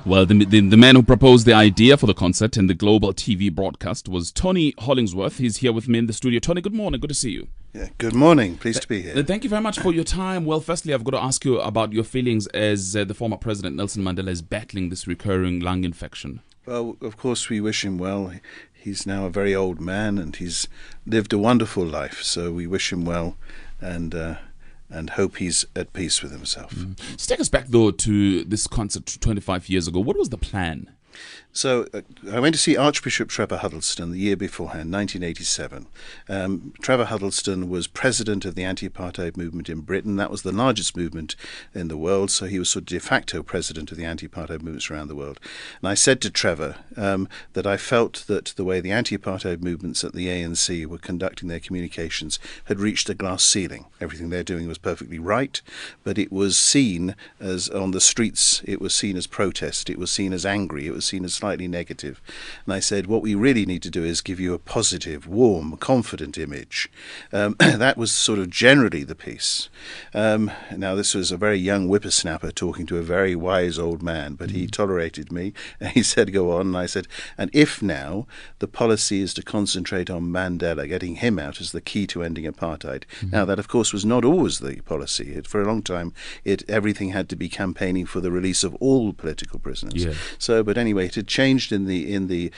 Well, the man who proposed the idea for the concert and the global TV broadcast was Tony Hollingsworth. He's here with me in the studio. Tony, good morning. Good to see you. Yeah, good morning. Pleased to be here. Thank you very much for your time. Well, firstly, I've got to ask you about your feelings as the former President Nelson Mandela is battling this recurring lung infection. Well, of course, we wish him well. He's now a very old man and he's lived a wonderful life. So we wish him well and hope he's at peace with himself. Just take us back, though, to this concert 25 years ago. What was the plan? So I went to see Archbishop Trevor Huddleston the year beforehand, 1987. Trevor Huddleston was president of the anti-apartheid movement in Britain. That was the largest movement in the world, so he was sort of de facto president of the anti-apartheid movements around the world. And I said to Trevor that I felt that the way the anti-apartheid movements at the ANC were conducting their communications had reached a glass ceiling. Everything they're doing was perfectly right, but it was seen as, on the streets, it was seen as protest, it was seen as angry, it was seen as slightly negative. And I said, what we really need to do is give you a positive, warm, confident image. That was sort of generally the piece. Now, this was a very young whippersnapper talking to a very wise old man, but he tolerated me, and he said, go on. And I said, and if now the policy is to concentrate on Mandela, getting him out as the key to ending apartheid. Now, that, of course, was not always the policy. For a long time, everything had to be campaigning for the release of all political prisoners. Yeah. So, but anyway, it had changed in the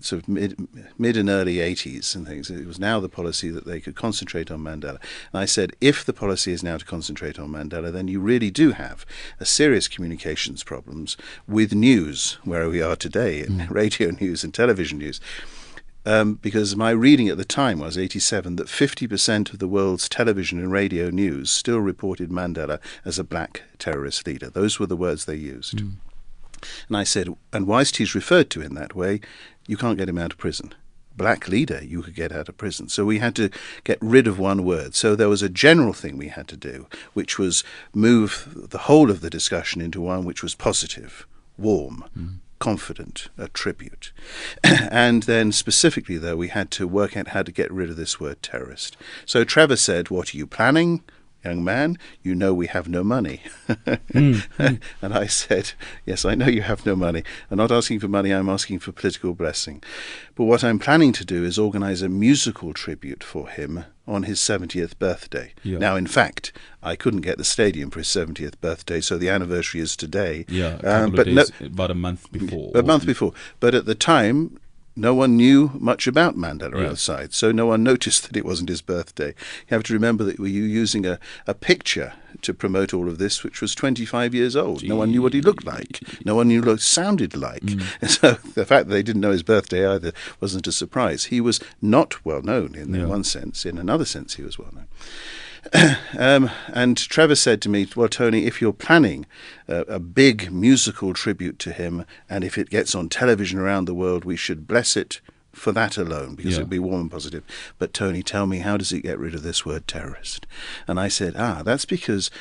sort of mid and early 80s and things. It was now the policy that they could concentrate on Mandela. And I said, if the policy is now to concentrate on Mandela, then you really do have a serious communications problems with news, where we are today, in radio news and television news. Because my reading at the time was, 87, that 50% of the world's television and radio news still reported Mandela as a black terrorist leader. Those were the words they used. And I said, and whilst he's referred to in that way, you can't get him out of prison. Black leader, you could get out of prison. So we had to get rid of one word. So there was a general thing we had to do, which was move the whole of the discussion into one which was positive, warm, confident, a tribute. And then specifically, though, we had to work out how to get rid of this word terrorist. So Trevor said, what are you planning? Young man, you know we have no money. And I said, yes, I know you have no money. I'm not asking for money, I'm asking for political blessing. But what I'm planning to do is organize a musical tribute for him on his 70th birthday. Yeah. Now, in fact, I couldn't get the stadium for his 70th birthday, so the anniversary is today. Yeah, about a month before. A month before. But at the time, no one knew much about Mandela outside, so no one noticed that it wasn't his birthday. You have to remember that we were using a picture to promote all of this, which was 25 years old. No one knew what he looked like. No one knew what he sounded like. So the fact that they didn't know his birthday either wasn't a surprise. He was not well known in one sense. In another sense, he was well known. And Trevor said to me, well, Tony, if you're planning a big musical tribute to him, and if it gets on television around the world, we should bless it for that alone, because it'd be warm and positive. But Tony, tell me, how does it get rid of this word terrorist? And I said, that's because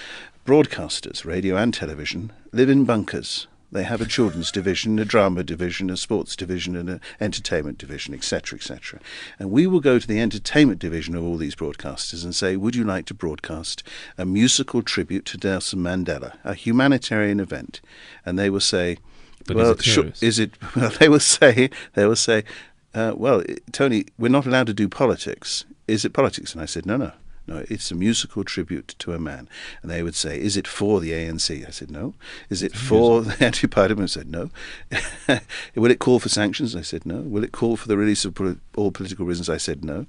broadcasters, radio and television, live in bunkers. They have a children's division, a drama division, a sports division, and an entertainment division, etc., etc. And we will go to the entertainment division of all these broadcasters and say, would you like to broadcast a musical tribute to Nelson Mandela, a humanitarian event? And they will say, but well, is it well, they will say, well, Tony, we're not allowed to do politics. Is it politics? And I said, no. No, it's a musical tribute to a man. And they would say, is it for the ANC? I said, no. Is it for the anti-apartheid movement? I said, no. Will it call for sanctions? I said, no. Will it call for the release of all political prisoners? I said, no.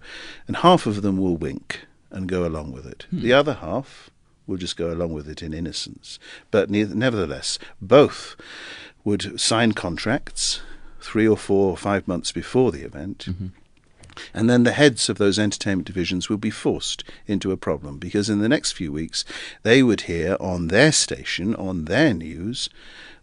And half of them will wink and go along with it. The other half will just go along with it in innocence. But nevertheless, both would sign contracts 3 or 4 or 5 months before the event. And then the heads of those entertainment divisions will be forced into a problem, because in the next few weeks they would hear on their station, on their news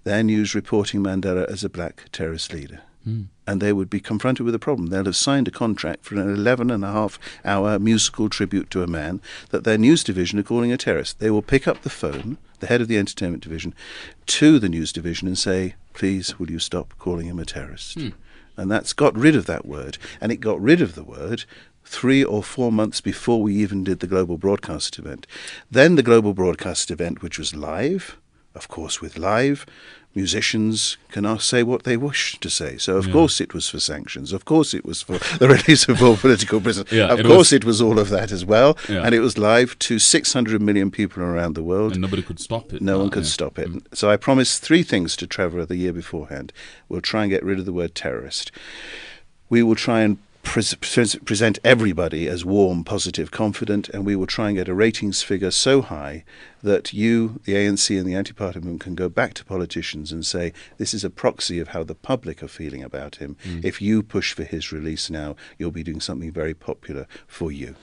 reporting Mandela as a black terrorist leader. And they would be confronted with a problem. They'll have signed a contract for an 11.5-hour musical tribute to a man that their news division are calling a terrorist. They will pick up the phone, the head of the entertainment division, to the news division and say, please, will you stop calling him a terrorist? And that's got rid of that word. And it got rid of the word 3 or 4 months before we even did the global broadcast event. Then the global broadcast event, which was live, of course with live musicians can say what they wish to say. So, of course, it was for sanctions. Of course, it was for the release of all political prisoners. Of course, it was all of that as well. And it was live to 600 million people around the world. And nobody could stop it. No one could stop it. So I promised 3 things to Trevor the year beforehand. We'll try and get rid of the word terrorist. We will try and present everybody as warm, positive, confident, and we will try and get a ratings figure so high that you, the ANC and the anti-party movement, can go back to politicians and say, this is a proxy of how the public are feeling about him. If you push for his release now, you'll be doing something very popular for you.